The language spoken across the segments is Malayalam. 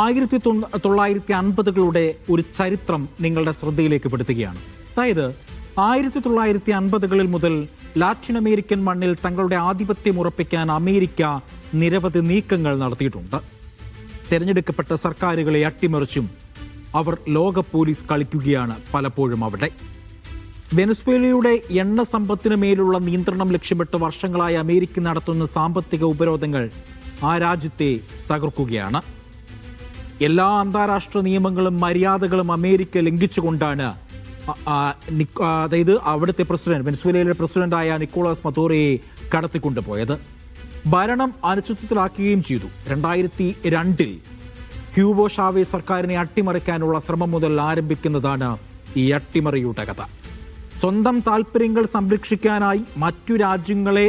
1950കളുടെ ഒരു ചരിത്രം നിങ്ങളുടെ ശ്രദ്ധയിലേക്ക് പെടുത്തുകയാണ്. അതായത് 1950കളിൽ മുതൽ ലാറ്റിൻ അമേരിക്കൻ മണ്ണിൽ തങ്ങളുടെ ആധിപത്യം ഉറപ്പിക്കാൻ അമേരിക്ക നിരവധി നീക്കങ്ങൾ നടത്തിയിട്ടുണ്ട്. തെരഞ്ഞെടുക്കപ്പെട്ട സർക്കാരുകളെ അട്ടിമറിച്ചും അവർ ലോക പോലീസ് കളിക്കുകയാണ് പലപ്പോഴും അവിടെ. വെനസ്വേലയുടെ എണ്ണ സമ്പത്തിനു മേലുള്ള നിയന്ത്രണം ലക്ഷ്യമിട്ട് വർഷങ്ങളായി അമേരിക്ക നടത്തുന്ന സാമ്പത്തിക ഉപരോധങ്ങൾ ആ രാജ്യത്തെ തകർക്കുകയാണ്. എല്ലാ അന്താരാഷ്ട്ര നിയമങ്ങളും മര്യാദകളും അമേരിക്ക ലംഘിച്ചുകൊണ്ടാണ് അതായത് അവിടുത്തെ പ്രസിഡന്റ്, വെനസ്വേലയിലെ പ്രസിഡന്റായ നിക്കോളാസ് മദൂറോയെ കടത്തിക്കൊണ്ടുപോയത്. ഭരണം അനിശ്ചിതത്വത്തിലാക്കുകയും ചെയ്തു. 2002 ഹ്യൂഗോ ഷാവേസ് സർക്കാരിനെ അട്ടിമറിക്കാനുള്ള ശ്രമം മുതൽ ആരംഭിക്കുന്നതാണ് ഈ അട്ടിമറിയുടെ കഥ. സ്വന്തം താല്പര്യങ്ങൾ സംരക്ഷിക്കാനായി മറ്റു രാജ്യങ്ങളെ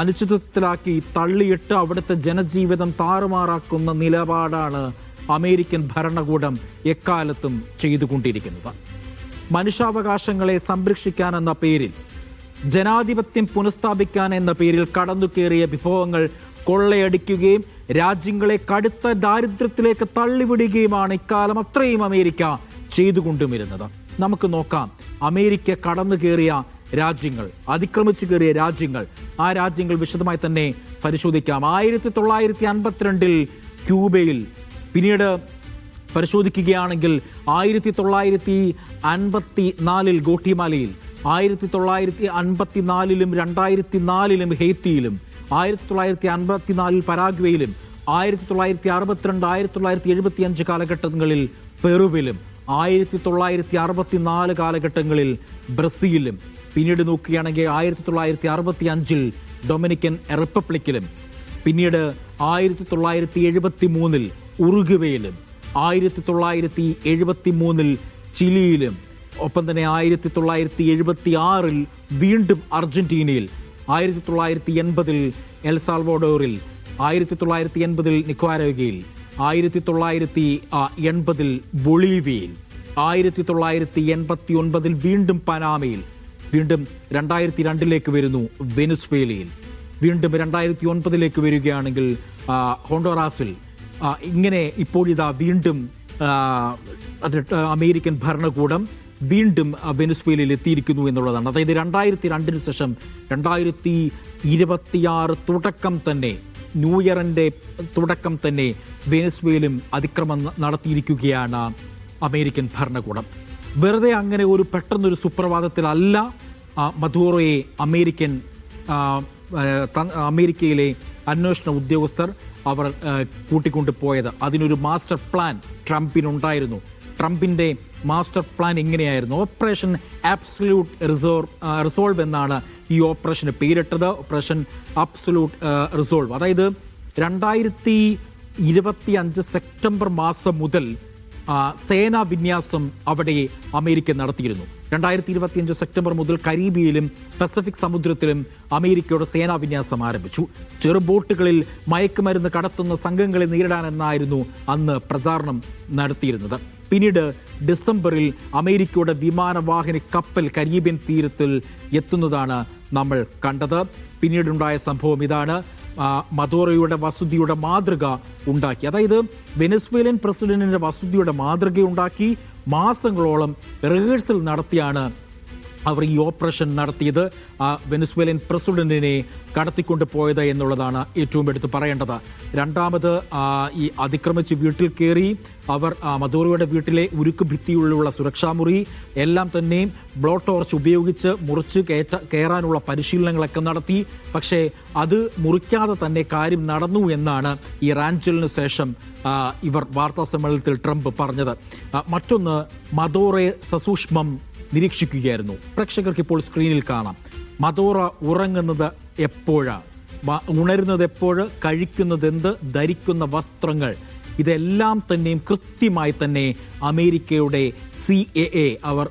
അനിശ്ചിതത്വത്തിലാക്കി തള്ളിയിട്ട് അവിടുത്തെ ജനജീവിതം താറുമാറാക്കുന്ന നിലപാടാണ് അമേരിക്കൻ ഭരണകൂടം എക്കാലത്തും ചെയ്തുകൊണ്ടിരിക്കുന്നത്. മനുഷ്യാവകാശങ്ങളെ സംരക്ഷിക്കാൻ എന്ന പേരിൽ, ജനാധിപത്യം പുനഃസ്ഥാപിക്കാൻ എന്ന പേരിൽ കടന്നുകയറിയ വിഭവങ്ങൾ കൊള്ളയടിക്കുകയും രാജ്യങ്ങളെ കടുത്ത ദാരിദ്ര്യത്തിലേക്ക് തള്ളിവിടുകയുമാണ് ഇക്കാലം അത്രയും അമേരിക്ക ചെയ്തുകൊണ്ടുവരുന്നത്. നമുക്ക് നോക്കാം അമേരിക്ക കടന്നു കയറിയ രാജ്യങ്ങൾ, അതിക്രമിച്ചു കയറിയ രാജ്യങ്ങൾ. ആ രാജ്യങ്ങൾ വിശദമായി തന്നെ പരിശോധിക്കാം. 1952 ക്യൂബയിൽ, പിന്നീട് പരിശോധിക്കുകയാണെങ്കിൽ 1954 ഗോട്ടിമാലയിൽ, 1954 2004 ഹെയ്ത്തിയിലും, 1954 പരാഗ്വേയിലും, 1962 1975 കാലഘട്ടങ്ങളിൽ പെറുവിലും, 1964 കാലഘട്ടങ്ങളിൽ ബ്രസീലിലും, പിന്നീട് നോക്കുകയാണെങ്കിൽ 1965 ഡൊമിനിക്കൻ റിപ്പബ്ലിക്കിലും, പിന്നീട് 1973 ഉറുഗ്വേയിലും, 1973 ചിലിയിലും, ഒപ്പം തന്നെ 1976 വീണ്ടും അർജന്റീനയിൽ, 1980 എൽ സാൽവഡോറിൽ, 1980 നിക്കാരാഗ്വയിൽ, 1980 ബൊളീവിയയിൽ, 1989 വീണ്ടും പനാമയിൽ, വീണ്ടും 2002 വരുന്നു വെനസ്വേലയിൽ, വീണ്ടും 2009 വരികയാണെങ്കിൽ ഹോണ്ടോറാസിൽ. ഇങ്ങനെ ഇപ്പോഴിതാ വീണ്ടും അമേരിക്കൻ ഭരണകൂടം വീണ്ടും വെനസ്വേലയിൽ എത്തിയിരിക്കുന്നു എന്നുള്ളതാണ്. അതായത് 2002 ശേഷം 2026 തുടക്കം തന്നെ, ന്യൂ ഇയറിന്റെ തുടക്കം തന്നെ വെനസ്വേലും അതിക്രമം നടത്തിയിരിക്കുകയാണ് അമേരിക്കൻ ഭരണകൂടം. വെറുതെ അങ്ങനെ ഒരു പെട്ടെന്നൊരു സുപ്രഭാതത്തിലല്ല മദൂറോയെ അമേരിക്കയിലെ അന്വേഷണ ഉദ്യോഗസ്ഥർ അവർ കൂട്ടിക്കൊണ്ടുപോയത്. അതിനൊരു മാസ്റ്റർ പ്ലാൻ ട്രംപിനുണ്ടായിരുന്നു. ട്രംപിന്റെ മാസ്റ്റർ പ്ലാൻ എങ്ങനെയായിരുന്നു? ഓപ്പറേഷൻ ആബ്സല്യൂട്ട് റിസോൾവ് എന്നാണ് ഈ ഓപ്പറേഷന് പേരിട്ടത്. Operation absolute resolve. അതായത് 2025 സെപ്റ്റംബർ മാസം മുതൽ സേനാ വിന്യാസം അവിടെ അമേരിക്ക നടത്തിയിരുന്നു. 2025 സെപ്റ്റംബർ മുതൽ കരീബിയയിലും പസഫിക് സമുദ്രത്തിലും അമേരിക്കയുടെ സേനാ വിന്യാസം ആരംഭിച്ചു. ചെറുബോട്ടുകളിൽ മയക്കുമരുന്ന് കടത്തുന്ന സംഘങ്ങളെ നേരിടാനെന്നായിരുന്നു അന്ന് പ്രചാരണം നടത്തിയിരുന്നത്. പിന്നീട് ഡിസംബറിൽ അമേരിക്കയുടെ വിമാനവാഹിനി കപ്പൽ കരീബിയൻ തീരത്തിൽ എത്തുന്നതാണ് നമ്മൾ കണ്ടത്. പിന്നീടുണ്ടായ സംഭവം ഇതാണ്. മദൂറോയുടെ വസതിയുടെ മാതൃക ഉണ്ടാക്കി. അതായത് വെനസ്വേലൻ പ്രസിഡന്റിന്റെ വസതിയുടെ മാതൃകയുണ്ടാക്കി മാസങ്ങളോളം റിഹേഴ്സൽ നടത്തിയാണ് അവർ ഈ ഓപ്പറേഷൻ നടത്തിയത്. വെനസ്വേലൻ പ്രസിഡന്റിനെ കടത്തിക്കൊണ്ട് പോയത് എന്നുള്ളതാണ് ഏറ്റവും എടുത്ത് പറയേണ്ടത്. രണ്ടാമത് ഈ അതിക്രമിച്ച് വീട്ടിൽ കയറി അവർ മദൂറോയുടെ വീട്ടിലെ ഉരുക്ക് ഭിത്തിയുള്ള സുരക്ഷാ മുറി എല്ലാം തന്നെ ബ്ലോ ടോർച്ച് ഉപയോഗിച്ച് മുറിച്ച് കയറാനുള്ള പരിശീലനങ്ങളൊക്കെ നടത്തി. പക്ഷേ അത് മുറിക്കാതെ തന്നെ കാര്യം നടന്നു എന്നാണ് ഈ റാഞ്ചലിന് ശേഷം ഇവർ വാർത്താ സമ്മേളനത്തിൽ ട്രംപ് പറഞ്ഞത്. മറ്റൊന്ന്, മദൂറോയെ സസൂക്ഷ്മം നിരീക്ഷിക്കുകയായിരുന്നു. പ്രേക്ഷകർക്ക് ഇപ്പോൾ സ്ക്രീനിൽ കാണാം. മദൂറോ ഉറങ്ങുന്നത് എപ്പോഴാണ്, ഉണരുന്നത് എപ്പോഴ്, കഴിക്കുന്നത് എന്ത്, ധരിക്കുന്ന വസ്ത്രങ്ങൾ, ഇതെല്ലാം തന്നെയും കൃത്യമായി തന്നെ അമേരിക്കയുടെ CIA അവർ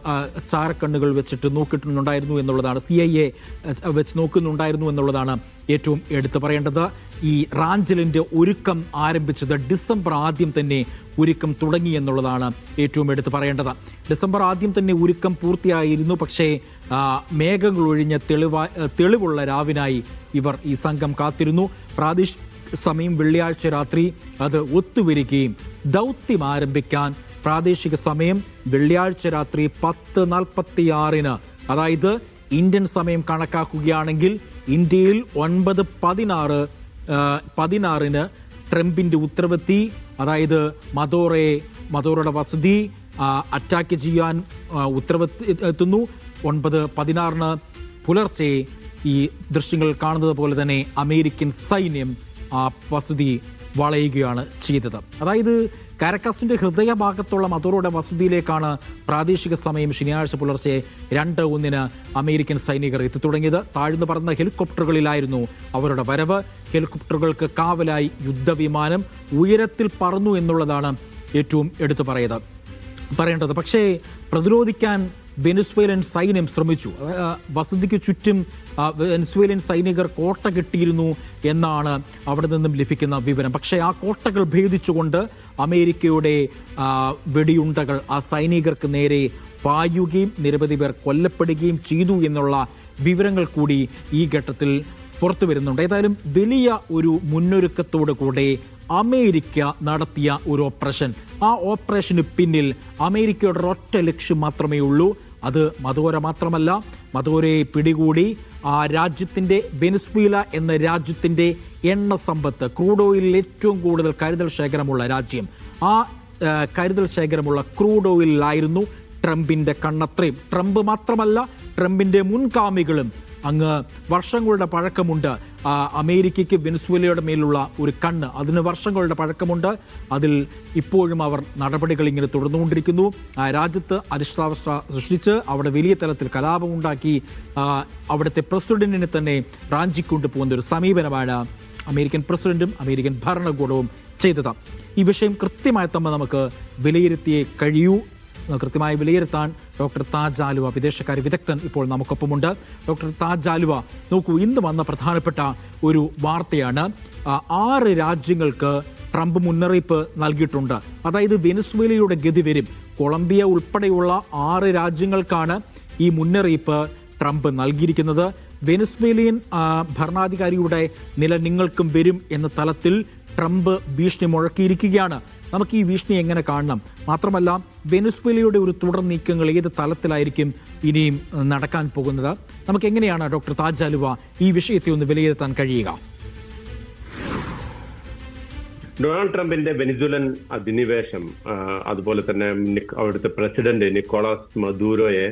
ചാരക്കണ്ണുകൾ വെച്ചിട്ട് നോക്കിയിട്ടുണ്ടായിരുന്നു എന്നുള്ളതാണ്. CIA വെച്ച് നോക്കുന്നുണ്ടായിരുന്നു എന്നുള്ളതാണ് ഏറ്റവും എടുത്തു പറയേണ്ടത്. ഈ റാഞ്ചലിന്റെ ഒരുക്കം ആരംഭിച്ചത് ഡിസംബർ ആദ്യം തന്നെ ഒരുക്കം തുടങ്ങി എന്നുള്ളതാണ് ഏറ്റവും എടുത്തു പറയേണ്ടത്. ഡിസംബർ ആദ്യം തന്നെ ഒരുക്കം പൂർത്തിയായിരുന്നു. പക്ഷേ മേഘങ്ങൾ ഒഴിഞ്ഞ തെളിവുള്ള രാവിനായി ഇവർ ഈ സംഘം കാത്തിരുന്നു. സമയം വെള്ളിയാഴ്ച രാത്രി അത് ഒത്തുവരികയും ദൗത്യം ആരംഭിക്കാൻ പ്രാദേശിക സമയം വെള്ളിയാഴ്ച രാത്രി 10:46 അതായത് ഇന്ത്യൻ സമയം കണക്കാക്കുകയാണെങ്കിൽ ഇന്ത്യയിൽ 9:16 ട്രംപിന്റെ ഉത്തരവെത്തി. അതായത് മദോറയുടെ വസതി അറ്റാക്ക് ചെയ്യാൻ ഉത്തരവെത്തുന്നു. 9:16 പുലർച്ചെ ഈ ദൃശ്യങ്ങൾ കാണുന്നത് പോലെ തന്നെ അമേരിക്കൻ സൈന്യം ആ വസതി വളയുകയാണ് ചെയ്തത്. അതായത് കാരക്കസിന്റെ ഹൃദയഭാഗത്തുള്ള മദോറയുടെ വസതിയിലേക്കാണ് പ്രാദേശിക സമയം ശനിയാഴ്ച പുലർച്ചെ 2:01 അമേരിക്കൻ സൈനികർ എത്തിത്തുടങ്ങിയത്. താഴ്ന്നു പറന്ന ഹെലികോപ്റ്ററുകളിലായിരുന്നു അവരുടെ വരവ്. ഹെലികോപ്റ്ററുകൾക്ക് കാവലായി യുദ്ധവിമാനം ഉയരത്തിൽ പറന്നു എന്നുള്ളതാണ് ഏറ്റവും എടുത്തു പറയേണ്ടത്. പക്ഷേ പ്രതിരോധിക്കാൻ വെനസ്വേലൻ സൈന്യം ശ്രമിച്ചു. വസതിക്ക് ചുറ്റും വെനസ്വേലൻ സൈനികർ കോട്ട കെട്ടിയിരുന്നു എന്നാണ് അവിടെ നിന്നും ലഭിക്കുന്ന വിവരം. പക്ഷേ ആ കോട്ടകൾ ഭേദിച്ചുകൊണ്ട് അമേരിക്കയുടെ വെടിയുണ്ടകൾ ആ സൈനികർക്ക് നേരെ പായുകയും നിരവധി പേർ കൊല്ലപ്പെടുകയും ചെയ്തു എന്നുള്ള വിവരങ്ങൾ കൂടി ഈ ഘട്ടത്തിൽ പുറത്തു വരുന്നുണ്ട്. ഏതായാലും വലിയ ഒരു മുന്നൊരുക്കത്തോടു കൂടെ അമേരിക്ക നടത്തിയ ഒരു ഓപ്പറേഷൻ. ആ ഓപ്പറേഷന് പിന്നിൽ അമേരിക്കയുടെ ഒറ്റ ലക്ഷ്യം മാത്രമേ ഉള്ളൂ. അത് മദോര മാത്രമല്ല, മദോരയെ പിടികൂടി ആ രാജ്യത്തിന്റെ വെനസ്വേല എന്ന രാജ്യത്തിന്റെ എണ്ണ സമ്പത്ത്, ക്രൂഡ് ഓയിലിൽ ഏറ്റവും കൂടുതൽ കരുതൽ ശേഖരമുള്ള രാജ്യം, ആ കരുതൽ ശേഖരമുള്ള ക്രൂഡ് ഓയിലായിരുന്നു ട്രംപിന്റെ കണ്ണത്രയും. ട്രംപ് മാത്രമല്ല, ട്രംപിന്റെ മുൻഗാമികളും അങ്ങ് വർഷങ്ങളുടെ പഴക്കമുണ്ട്. അമേരിക്കയ്ക്ക് വെനസ്വേലയുടെ മേലുള്ള ഒരു കണ്ണ്, അതിന് വർഷങ്ങളുടെ പഴക്കമുണ്ട്. അതിൽ ഇപ്പോഴും അവർ നടപടികൾ ഇങ്ങനെ തുടർന്നുകൊണ്ടിരിക്കുന്നു. രാജ്യത്ത് അനിശ്ചിതാവസ്ഥ സൃഷ്ടിച്ച് അവിടെ വലിയ തലത്തിൽ കലാപമുണ്ടാക്കി അവിടുത്തെ പ്രസിഡന്റിനെ തന്നെ റാഞ്ചിക്കൊണ്ടു പോകുന്ന ഒരു സമീപനമാണ് അമേരിക്കൻ പ്രസിഡന്റും അമേരിക്കൻ ഭരണകൂടവും ചെയ്തത്. ഈ വിഷയം കൃത്യമായി തന്നെ നമുക്ക് വിലയിരുത്തിയേ കഴിയൂ. കൃത്യമായി വിലയിരുത്താൻ ഡോക്ടർ താജ് ആലുവ, വിദേശകാര്യ വിദഗ്ധൻ, ഇപ്പോൾ നമുക്കൊപ്പമുണ്ട്. ഡോക്ടർ താജ് ആലുവ, നോക്കൂ, ഇന്ന് വന്ന പ്രധാനപ്പെട്ട ഒരു വാർത്തയാണ്. 6 രാജ്യങ്ങൾക്ക് ട്രംപ് മുന്നറിയിപ്പ് നൽകിയിട്ടുണ്ട്. അതായത് വെനസ്വേലയുടെ ഗതി വരും. കൊളംബിയ ഉൾപ്പെടെയുള്ള 6 രാജ്യങ്ങൾക്കാണ് ഈ മുന്നറിയിപ്പ് ട്രംപ് നൽകിയിരിക്കുന്നത്. വെനസ്വേലിയൻ ഭരണാധികാരിയുടെ നില നിങ്ങൾക്കും വരും എന്ന തലത്തിൽ ട്രംപ് ഭീഷണി മുഴക്കിയിരിക്കുകയാണ്. നമുക്ക് ഈ ഭീഷണി എങ്ങനെ കാണണം? മാത്രമല്ല, വെനസ്വേലയുടെ ഒരു തുടർ നീക്കങ്ങൾ ഏത് തലത്തിലായിരിക്കും ഇനിയും നടക്കാൻ പോകുന്നത്? നമുക്ക് എങ്ങനെയാണ് ഡോക്ടർ താജ് ആലുവ ഈ വിഷയത്തെ ഒന്ന് വിലയിരുത്താൻ കഴിയുക? ഡൊണാൾഡ് ട്രംപിന്റെ വെനിസുലൻ അധിനിവേശം, അതുപോലെ തന്നെ അവിടുത്തെ പ്രസിഡന്റ് നിക്കോളാസ് മദൂരോയെ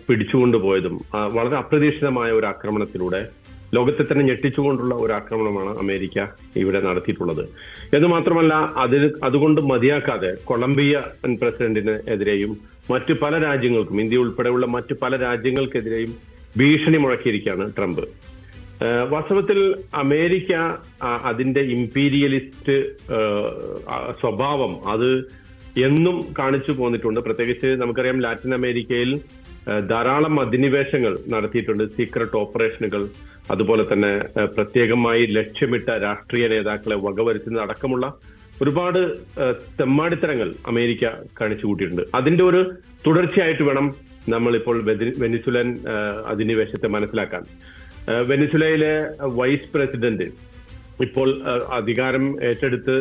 പിടിച്ചുകൊണ്ടുപോയതും വളരെ അപ്രതീക്ഷിതമായ ഒരു ആക്രമണത്തിലൂടെ ലോകത്തെ തന്നെ ഞെട്ടിച്ചുകൊണ്ടുള്ള ഒരു ആക്രമണമാണ് അമേരിക്ക ഇവിടെ നടത്തിയിട്ടുള്ളത്. എന്ന് മാത്രമല്ല, അതുകൊണ്ട് മതിയാക്കാതെ കൊളംബിയ പ്രസിഡന്റിന് എതിരെയും മറ്റു പല രാജ്യങ്ങൾക്കും, ഇന്ത്യ ഉൾപ്പെടെയുള്ള മറ്റു പല രാജ്യങ്ങൾക്കെതിരെയും ഭീഷണി മുഴക്കിയിരിക്കുകയാണ് ട്രംപ്. വാസ്തവത്തിൽ അമേരിക്ക അതിന്റെ ഇംപീരിയലിസ്റ്റ് സ്വഭാവം അത് എന്നും കാണിച്ചു പോന്നിട്ടുണ്ട്. പ്രത്യേകിച്ച് നമുക്കറിയാം, ലാറ്റിൻ അമേരിക്കയിൽ ധാരാളം അധിനിവേശങ്ങൾ നടത്തിയിട്ടുണ്ട്, സീക്രട്ട് ഓപ്പറേഷനുകൾ, അതുപോലെ തന്നെ പ്രത്യേകമായി ലക്ഷ്യമിട്ട രാഷ്ട്രീയ നേതാക്കളെ വകവരുത്തുന്നത് അടക്കമുള്ള ഒരുപാട് തെമ്മാടിത്തരങ്ങൾ അമേരിക്ക കാണിച്ചു കൂട്ടിയിട്ടുണ്ട്. അതിന്റെ ഒരു തുടർച്ചയായിട്ട് വേണം നമ്മളിപ്പോൾ വെനിസുലൻ അധിനിവേശത്തെ മനസ്സിലാക്കാൻ. വെനിസുലയിലെ വൈസ് പ്രസിഡന്റ് ഇപ്പോൾ അധികാരം ഏറ്റെടുത്ത്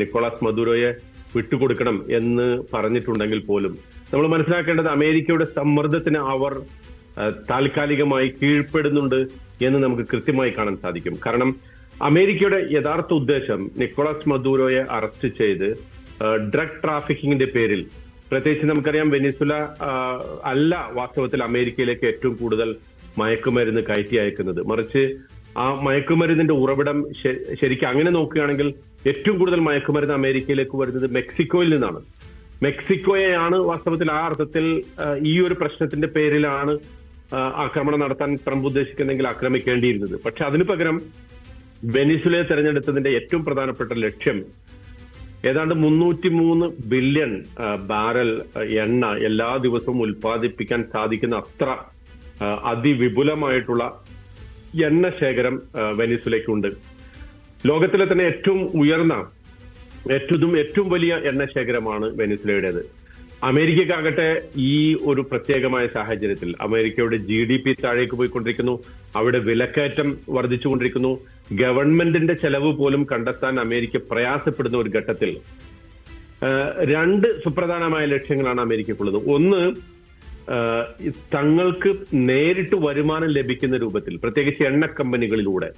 നിക്കോളാസ് മദൂരോയെ വിട്ടുകൊടുക്കണം എന്ന് പറഞ്ഞിട്ടുണ്ടെങ്കിൽ പോലും നമ്മൾ മനസ്സിലാക്കേണ്ടത് അമേരിക്കയുടെ സമ്മർദ്ദത്തിന് അവർ താൽക്കാലികമായി കീഴ്പ്പെടുന്നുണ്ട് എന്ന് നമുക്ക് കൃത്യമായി കാണാൻ സാധിക്കും. കാരണം അമേരിക്കയുടെ യഥാർത്ഥ ഉദ്ദേശം നിക്കോളാസ് മദൂരോയെ അറസ്റ്റ് ചെയ്ത് ഡ്രഗ് ട്രാഫിക്കിങ്ങിന്റെ പേരിൽ, പ്രത്യേകിച്ച് നമുക്കറിയാം വെനിസുല അല്ല വാസ്തവത്തിൽ അമേരിക്കയിലേക്ക് ഏറ്റവും കൂടുതൽ മയക്കുമരുന്ന് കയറ്റി അയക്കുന്നത്, മറിച്ച് ആ മയക്കുമരുന്നിന്റെ ഉറവിടം ശരിക്കും അങ്ങനെ നോക്കുകയാണെങ്കിൽ ഏറ്റവും കൂടുതൽ മയക്കുമരുന്ന് അമേരിക്കയിലേക്ക് വരുന്നത് മെക്സിക്കോയിൽ നിന്നാണ്. മെക്സിക്കോയെയാണ് വാസ്തവത്തിൽ ആ അർത്ഥത്തിൽ ഈ ഒരു പ്രശ്നത്തിന്റെ പേരിലാണ് ആക്രമണം നടത്താൻ ട്രംപ് ഉദ്ദേശിക്കുന്നെങ്കിൽ ആക്രമിക്കേണ്ടിയിരുന്നത്. പക്ഷെ അതിനു പകരം വെനിസുലയെ തെരഞ്ഞെടുത്തതിന്റെ ഏറ്റവും പ്രധാനപ്പെട്ട ലക്ഷ്യം ഏതാണ്ട് 303 ബില്യൺ ബാരൽ എണ്ണ എല്ലാ ദിവസവും ഉൽപ്പാദിപ്പിക്കാൻ സാധിക്കുന്ന അത്ര അതിവിപുലമായിട്ടുള്ള എണ്ണ ശേഖരം വെനിസുലയ്ക്കുണ്ട്. ലോകത്തിലെ തന്നെ ഏറ്റവും ഉയർന്ന ഏറ്റവും വലിയ എണ്ണ ശേഖരമാണ് വെനിസുലയുടേത്. അമേരിക്കക്കാകട്ടെ ഈ ഒരു പ്രത്യേകമായ സാഹചര്യത്തിൽ അമേരിക്കയുടെ GDP താഴേക്ക് പോയിക്കൊണ്ടിരിക്കുന്നു, അവിടെ വിലക്കയറ്റം വർദ്ധിച്ചുകൊണ്ടിരിക്കുന്നു, ഗവൺമെന്റിന്റെ ചെലവ് പോലും കണ്ടെത്താൻ അമേരിക്ക പ്രയാസപ്പെടുന്ന ഒരു ഘട്ടത്തിൽ രണ്ട് സുപ്രധാനമായ ലക്ഷ്യങ്ങളാണ് അമേരിക്കക്കുള്ളത്. ഒന്ന്, തങ്ങൾക്ക് നേരിട്ട് വരുമാനം ലഭിക്കുന്ന രൂപത്തിൽ, പ്രത്യേകിച്ച് എണ്ണ കമ്പനികളിലൂടെ.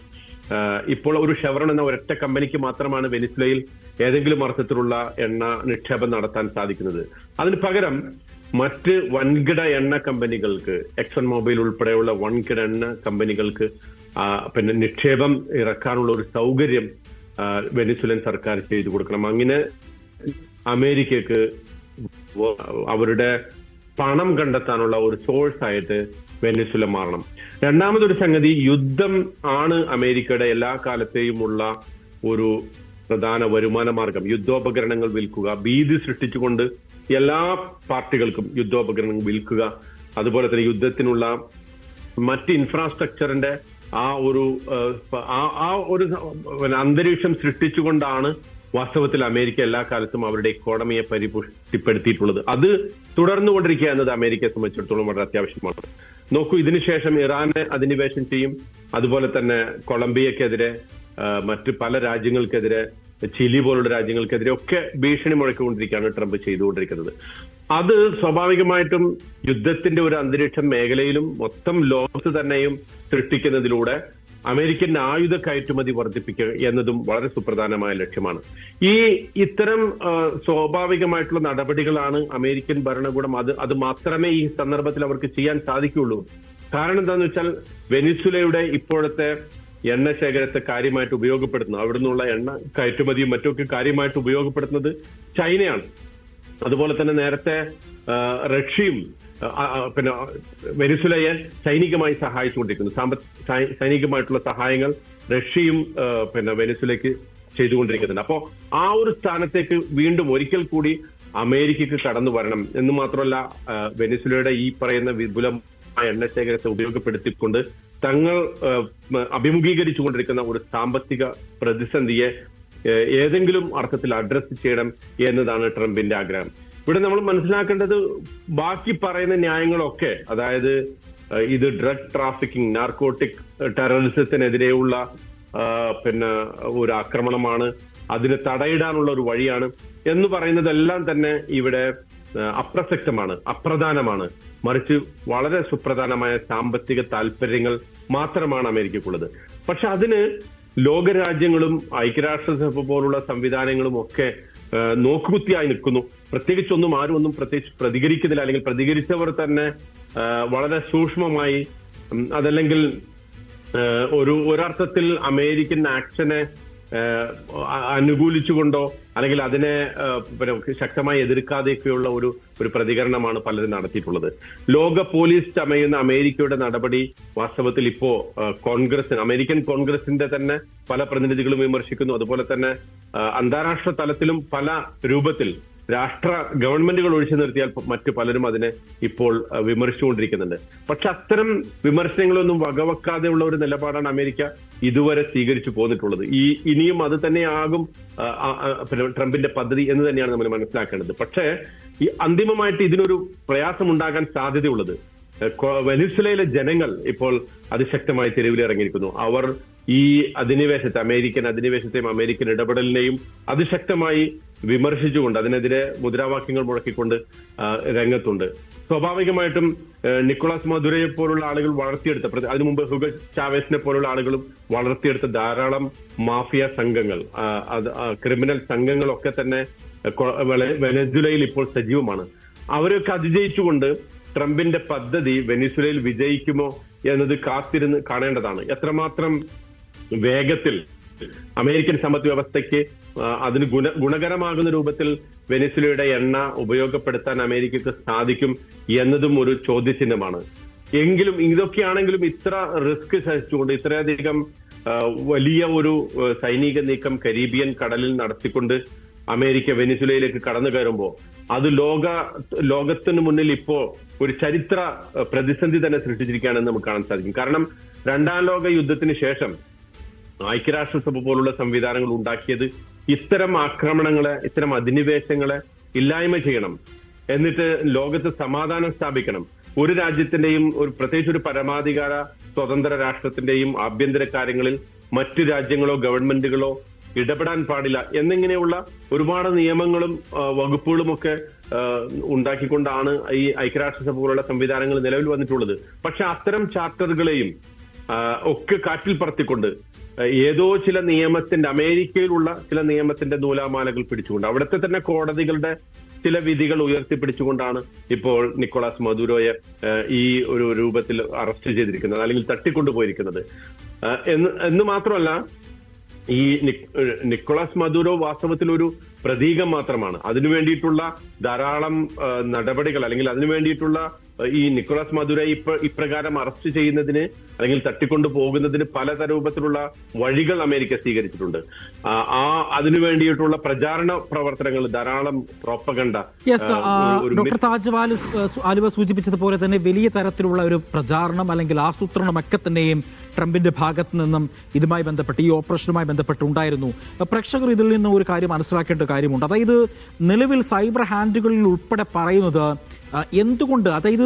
ഇപ്പോൾ ഒരു ഷെവറൺ എന്ന ഒരൊറ്റ കമ്പനിക്ക് മാത്രമാണ് വെനിസ്വേലയിൽ ഏതെങ്കിലും അർത്ഥത്തിലുള്ള എണ്ണ നിക്ഷേപം നടത്താൻ സാധിക്കുന്നത്. അതിന് പകരം മറ്റ് വൻകിട എണ്ണ കമ്പനികൾക്ക്, എക്സൺ മൊബൈൽ ഉൾപ്പെടെയുള്ള വൻകിട എണ്ണ കമ്പനികൾക്ക് പിന്നെ നിക്ഷേപം ഇറക്കാനുള്ള ഒരു സൗകര്യം വെനിസ്വേലൻ സർക്കാർ ചെയ്തു കൊടുക്കണം. അങ്ങനെ അമേരിക്കക്ക് അവരുടെ പണം കണ്ടെത്താനുള്ള ഒരു സോഴ്സ് ആയിട്ട് വെനിസ്വേല മാറണം. രണ്ടാമതൊരു സംഗതി, യുദ്ധം ആണ് അമേരിക്കയുടെ എല്ലാ കാലത്തെയുമുള്ള ഒരു പ്രധാന വരുമാന മാർഗം. യുദ്ധോപകരണങ്ങൾ വിൽക്കുക, ഭീതി സൃഷ്ടിച്ചുകൊണ്ട് എല്ലാ പാർട്ടികൾക്കും യുദ്ധോപകരണങ്ങൾ വിൽക്കുക, അതുപോലെ തന്നെ യുദ്ധത്തിനുള്ള മറ്റ് ഇൻഫ്രാസ്ട്രക്ചറിന്റെ ആ ഒരു അന്തരീക്ഷം സൃഷ്ടിച്ചുകൊണ്ടാണ് വാസ്തവത്തിൽ അമേരിക്ക എല്ലാ കാലത്തും അവരുടെ ഇക്കോണമിയെ പരിപുഷ്ടിപ്പെടുത്തിയിട്ടുള്ളത്. അത് തുടർന്നുകൊണ്ടിരിക്കുക എന്നത് അമേരിക്കയെ സംബന്ധിച്ചിടത്തോളം വളരെ അത്യാവശ്യമാണ്. നോക്കൂ, ഇതിനുശേഷം ഇറാനെ അധിനിവേശം ചെയ്യും, അതുപോലെ തന്നെ കൊളംബിയക്കെതിരെ, മറ്റ് പല രാജ്യങ്ങൾക്കെതിരെ, ചിലി പോലുള്ള രാജ്യങ്ങൾക്കെതിരെ ഒക്കെ ഭീഷണി മുഴക്കിക്കൊണ്ടിരിക്കുകയാണ് ട്രംപ് ചെയ്തുകൊണ്ടിരിക്കുന്നത്. അത് സ്വാഭാവികമായിട്ടും യുദ്ധത്തിന്റെ ഒരു അന്തരീക്ഷം മേഖലയിലും മൊത്തം ലോകത്ത് തന്നെയും സൃഷ്ടിക്കുന്നതിലൂടെ അമേരിക്കൻ ആയുധ കയറ്റുമതി വർദ്ധിപ്പിക്കുക എന്നതും വളരെ സുപ്രധാനമായ ലക്ഷ്യമാണ്. ഇത്തരം സ്വാഭാവികമായിട്ടുള്ള നടപടികളാണ് അമേരിക്കൻ ഭരണകൂടം അത് മാത്രമേ ഈ സന്ദർഭത്തിൽ അവർക്ക് ചെയ്യാൻ സാധിക്കുകയുള്ളൂ. കാരണം എന്താണെന്ന് വെച്ചാൽ, വെനിസ്വേലയുടെ ഇപ്പോഴത്തെ എണ്ണ ശേഖരത്തെ കാര്യമായിട്ട് ഉപയോഗപ്പെടുത്തുന്നു, അവിടെ നിന്നുള്ള എണ്ണ കയറ്റുമതിയും മറ്റുമൊക്കെ കാര്യമായിട്ട് ഉപയോഗപ്പെടുത്തുന്നത് ചൈനയാണ്. അതുപോലെ തന്നെ നേരത്തെ റഷ്യയും പിന്നെ വെനിസ്വേലയെ സൈനികമായി സഹായിച്ചുകൊണ്ടിരിക്കുന്നു. സൈനികമായിട്ടുള്ള സഹായങ്ങൾ റഷ്യയും പിന്നെ വെനിസ്വേലയ്ക്ക് ചെയ്തുകൊണ്ടിരിക്കുന്നുണ്ട്. അപ്പോ ആ ഒരു സ്ഥാനത്തേക്ക് വീണ്ടും ഒരിക്കൽ കൂടി അമേരിക്കക്ക് കടന്നു വരണം എന്ന് മാത്രമല്ല, വെനിസ്വേലയുടെ ഈ പറയുന്ന വിപുലമായ എണ്ണ ശേഖരത്തെ ഉപയോഗപ്പെടുത്തിക്കൊണ്ട് തങ്ങൾ അഭിമുഖീകരിച്ചുകൊണ്ടിരിക്കുന്ന ഒരു സാമ്പത്തിക പ്രതിസന്ധിയെ ഏതെങ്കിലും അർത്ഥത്തിൽ അഡ്രസ് ചെയ്യണം എന്നതാണ് ട്രംപിന്റെ ആഗ്രഹം. ഇവിടെ നമ്മൾ മനസ്സിലാക്കേണ്ടത്, ബാക്കി പറയുന്ന ന്യായങ്ങളൊക്കെ, അതായത് ഇത് ഡ്രഗ് ട്രാഫിക്കിംഗ്, നാർക്കോട്ടിക് ടെററിസത്തിനെതിരെയുള്ള പിന്നെ ഒരു ആക്രമണമാണ്, അതിന് തടയിടാനുള്ള ഒരു വഴിയാണ് എന്ന് പറയുന്നതെല്ലാം തന്നെ ഇവിടെ അപ്രസക്തമാണ്, അപ്രധാനമാണ്. മറിച്ച് വളരെ സുപ്രധാനമായ സാമ്പത്തിക താല്പര്യങ്ങൾ മാത്രമാണ് അമേരിക്കക്കുള്ളത്. പക്ഷെ അതിന് ലോകരാജ്യങ്ങളും ഐക്യരാഷ്ട്രസഭ പോലുള്ള സംവിധാനങ്ങളും ഒക്കെ നോക്കുകുത്തിയായി നിൽക്കുന്നു. ആരും ഒന്നും പ്രത്യേകിച്ച് പ്രതികരിക്കുന്നില്ല, അല്ലെങ്കിൽ പ്രതികരിച്ചവർ തന്നെ വളരെ സൂക്ഷ്മമായി, അതല്ലെങ്കിൽ ഒരർത്ഥത്തിൽ അമേരിക്കൻ ആക്ഷനെ അനുകൂലിച്ചുകൊണ്ടോ അല്ലെങ്കിൽ അതിനെ ശക്തമായി എതിർക്കാതെയൊക്കെയുള്ള ഒരു പ്രതികരണമാണ് പലരും നടത്തിയിട്ടുള്ളത്. ലോക പോലീസ് ചമയുന്ന അമേരിക്കയുടെ നടപടി വാസ്തവത്തിൽ ഇപ്പോ അമേരിക്കൻ കോൺഗ്രസിന്റെ തന്നെ പല പ്രതിനിധികളും വിമർശിക്കുന്നു. അതുപോലെ തന്നെ അന്താരാഷ്ട്ര തലത്തിലും പല രൂപത്തിൽ ഗവൺമെന്റുകൾ ഒഴിച്ചു നിർത്തിയാൽ മറ്റു പലരും അതിനെ ഇപ്പോൾ വിമർശിച്ചുകൊണ്ടിരിക്കുന്നുണ്ട്. പക്ഷെ അത്തരം വിമർശനങ്ങളൊന്നും വകവെക്കാതെയുള്ള ഒരു നിലപാടാണ് അമേരിക്ക ഇതുവരെ സ്വീകരിച്ചു പോന്നിട്ടുള്ളത്. ഇനിയും അത് തന്നെയാകും ട്രംപിന്റെ പദ്ധതി എന്ന് തന്നെയാണ് നമ്മൾ മനസ്സിലാക്കേണ്ടത്. പക്ഷേ അന്തിമമായിട്ട് ഇതിനൊരു പ്രയാസമുണ്ടാകാൻ സാധ്യതയുള്ളത്, വെനിസ്വേലയിലെ ജനങ്ങൾ ഇപ്പോൾ അതിശക്തമായി തെരുവിലിറങ്ങിയിരിക്കുന്നു. അവർ ഈ അധിനിവേശത്തെ, അമേരിക്കൻ അധിനിവേശത്തെയും അമേരിക്കൻ ഇടപെടലിനെയും അതിശക്തമായി വിമർശിച്ചുകൊണ്ട് അതിനെതിരെ മുദ്രാവാക്യങ്ങൾ മുഴക്കിക്കൊണ്ട് രംഗത്തുണ്ട്. സ്വാഭാവികമായിട്ടും നിക്കോളാസ് മദുരയെ പോലുള്ള ആളുകൾ വളർത്തിയെടുത്ത, അതിനു മുമ്പ് ഹുഗോ ചാവേസിനെ പോലുള്ള ആളുകളും വളർത്തിയെടുത്ത ധാരാളം മാഫിയ സംഘങ്ങൾ, ക്രിമിനൽ സംഘങ്ങളൊക്കെ തന്നെ വെനസ്വേലയിൽ ഇപ്പോൾ സജീവമാണ്. അവരൊക്കെ അതിജയിച്ചുകൊണ്ട് ട്രംപിന്റെ പദ്ധതി വെനിസ്വേലയിൽ വിജയിക്കുമോ എന്നത് കാത്തിരുന്ന് കാണേണ്ടതാണ്. എത്രമാത്രം വേഗത്തിൽ അമേരിക്കൻ സമ്പദ് വ്യവസ്ഥയ്ക്ക് അതിന് ഗുണകരമാകുന്ന രൂപത്തിൽ വെനിസ്വേലയുടെ എണ്ണ ഉപയോഗപ്പെടുത്താൻ അമേരിക്കക്ക് സാധിക്കും എന്നതും ഒരു ചോദ്യചിഹ്നമാണ്. എങ്കിലും ഇതൊക്കെയാണെങ്കിലും ഇത്ര റിസ്ക് സഹിച്ചുകൊണ്ട്, ഇത്രയധികം വലിയ ഒരു സൈനിക നീക്കം കരീബിയൻ കടലിൽ നടത്തിക്കൊണ്ട് അമേരിക്ക വെനിസ്വേലയിലേക്ക് കടന്നു കയറുമ്പോൾ അത് ലോകത്തിന് മുന്നിൽ ഇപ്പോ ഒരു ചരിത്ര പ്രതിസന്ധി തന്നെ സൃഷ്ടിച്ചിരിക്കുകയാണെന്ന് നമുക്ക് കാണാൻ സാധിക്കും. കാരണം രണ്ടാം ലോക യുദ്ധത്തിന് ശേഷം ഐക്യരാഷ്ട്രസഭ പോലുള്ള സംവിധാനങ്ങൾ ഉണ്ടാക്കിയത് ഇത്തരം ആക്രമണങ്ങളെ, ഇത്തരം അധിനിവേശങ്ങളെ ഇല്ലായ്മ ചെയ്യണം, എന്നിട്ട് ലോകത്ത് സമാധാനം സ്ഥാപിക്കണം. ഒരു രാജ്യത്തിന്റെയും പ്രത്യേകിച്ച് ഒരു പരമാധികാര സ്വതന്ത്ര രാഷ്ട്രത്തിന്റെയും ആഭ്യന്തര കാര്യങ്ങളിൽ മറ്റു രാജ്യങ്ങളോ ഗവൺമെന്റുകളോ ഇടപെടാൻ പാടില്ല എന്നിങ്ങനെയുള്ള ഒരുപാട് നിയമങ്ങളും വകുപ്പുകളും ഒക്കെ ഉണ്ടാക്കിക്കൊണ്ടാണ് ഈ ഐക്യരാഷ്ട്രസഭ പോലുള്ള സംവിധാനങ്ങൾ നിലവിൽ വന്നിട്ടുള്ളത്. പക്ഷെ അത്തരം ചാർട്ടറുകളെയും ഒക്കെ കാറ്റിൽ പറത്തിക്കൊണ്ട് ഏതോ ചില നിയമത്തിന്റെ, അമേരിക്കയിലുള്ള ചില നിയമത്തിന്റെ നൂലാമാലകൾ പിടിച്ചുകൊണ്ട് അവിടുത്തെ തന്നെ കോടതികളുടെ ചില വിധികൾ ഉയർത്തിപ്പിടിച്ചുകൊണ്ടാണ് ഇപ്പോൾ നിക്കോളാസ് മദുരോയെ ഈ ഒരു രൂപത്തിൽ അറസ്റ്റ് ചെയ്തിരിക്കുന്നത്, അല്ലെങ്കിൽ തട്ടിക്കൊണ്ടുപോയിരിക്കുന്നത്. എന്ന് മാത്രമല്ല, ഈ നിക്കോളാസ് മദുരോ വാസ്തവത്തിൽ ഒരു പ്രതീകം മാത്രമാണ്. അതിനു വേണ്ടിയിട്ടുള്ള ധാരാളം നടപടികൾ, അല്ലെങ്കിൽ അതിനു വേണ്ടിയിട്ടുള്ള ഈ നിക്കോളാസ് മദുരോ ഇപ്രകാരം അറസ്റ്റ് ചെയ്യുന്നതിന് അല്ലെങ്കിൽ തട്ടിക്കൊണ്ടു പോകുന്നതിന് പല രൂപത്തിലുള്ള വഴികൾ അമേരിക്ക സ്വീകരിച്ചിട്ടുണ്ട്. അതിനു വേണ്ടിയിട്ടുള്ള പ്രചാരണ പ്രവർത്തനങ്ങൾ, ധാരാളം പ്രോപ്പഗണ്ട. ഡോക്ടർ താജ് ആലുവ സൂചിപ്പിച്ചതുപോലെ തന്നെ വലിയ തരത്തിലുള്ള ഒരു പ്രചാരണം അല്ലെങ്കിൽ ആസൂത്രണമൊക്കെ തന്നെയും ട്രംപിന്റെ ഭാഗത്ത് നിന്നും ഇതുമായി ബന്ധപ്പെട്ട്, ഈ ഓപ്പറേഷനുമായി ബന്ധപ്പെട്ട് ഉണ്ടായിരുന്നു. പ്രേക്ഷകർ ഇതിൽ നിന്ന് ഒരു കാര്യം മനസ്സിലാക്കേണ്ട കാര്യമുണ്ട്. അതായത് നിലവിൽ സൈബർ ഹാൻഡുകളിൽ ഉൾപ്പെടെ പറയുന്നത് എന്തുകൊണ്ട്, അതായത്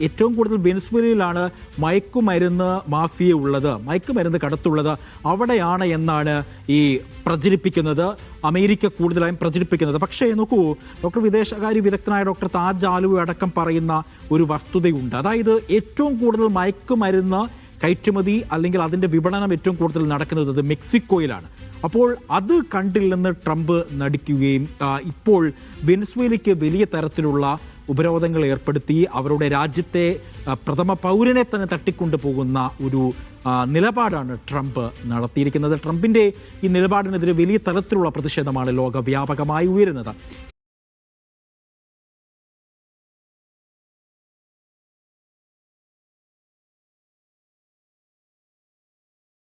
ഏറ്റവും കൂടുതൽ വെനസ്വേലയിലാണ് മയക്കുമരുന്ന് മാഫിയ ഉള്ളത്, മയക്കുമരുന്ന് കടത്തുള്ളത് അവിടെയാണ് എന്നാണ് ഈ പ്രചരിപ്പിക്കുന്നത്, അമേരിക്ക കൂടുതലായും പ്രചരിപ്പിക്കുന്നത്. പക്ഷേ നോക്കൂ, ഡോക്ടർ വിദേശകാര്യ വിദഗ്ധനായ ഡോക്ടർ താജ് ആലുവ അടക്കം പറയുന്ന ഒരു വസ്തുതയുണ്ട്. അതായത് ഏറ്റവും കൂടുതൽ മയക്കുമരുന്ന് കയറ്റുമതി അല്ലെങ്കിൽ അതിന്റെ വിപണനം ഏറ്റവും കൂടുതൽ നടക്കുന്നത് മെക്സിക്കോയിലാണ്. അപ്പോൾ അത് കണ്ടില്ലെന്ന് ട്രംപ് നടിക്കുകയും ഇപ്പോൾ വെനസ്വേലയ്ക്ക് വലിയ തരത്തിലുള്ള ഉപരോധങ്ങൾ ഏർപ്പെടുത്തി അവരുടെ രാജ്യത്തെ പ്രഥമ പൗരനെ തന്നെ തട്ടിക്കൊണ്ടു പോകുന്ന ഒരു നിലപാടാണ് ട്രംപ് നടത്തിയിരിക്കുന്നത്. ട്രംപിന്റെ ഈ നിലപാടിനെതിരെ വലിയ തരത്തിലുള്ള പ്രതിഷേധമാണ് ലോകവ്യാപകമായി ഉയരുന്നത്.